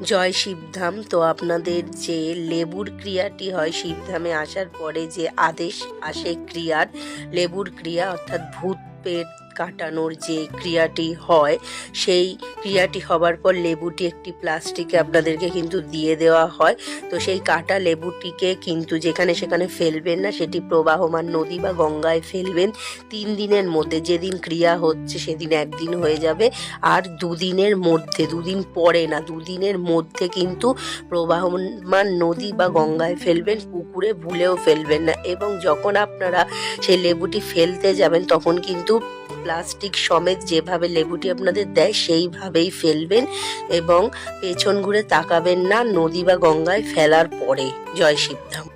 জয় শিবধাম। তো আপনাদের যে লেবুর ক্রিয়াটি হয় শিবধামে আসার পরে যে আদেশ আসে ক্রিয়ার, লেবুর ক্রিয়া অর্থাৎ ভূত পেট কাটানোর যে ক্রিয়াটি হয়, সেই ক্রিয়াটি হবার পর লেবুটি একটি প্লাস্টিকে আপনাদেরকে কিন্তু দিয়ে দেওয়া হয়। তো সেই কাটা লেবুটিকে কিন্তু যেখানে সেখানে ফেলবেন না, সেটি প্রবাহমান নদী বা গঙ্গায় ফেলবেন। 3 দিনের মধ্যে, যেদিন ক্রিয়া হচ্ছে সেদিন একদিন হয়ে যাবে, আর 2 দিনের মধ্যে, 2 দিন পরে না, 2 দিনের মধ্যে কিন্তু প্রবাহমান নদী বা গঙ্গায় ফেলবেন, পুকুরে ভুলেও ফেলবেন না। এবং যখন আপনারা সেই লেবুটি ফেলতে যাবেন তখন কিন্তু প্লাস্টিক সমেত যেভাবে লেবুটি আপনাদের দেয় সেইভাবেই ফেলবেন এবং পেছন ঘুরে তাকাবেন না নদী বা গঙ্গায় ফেলার পরে। জয় শিবধাম।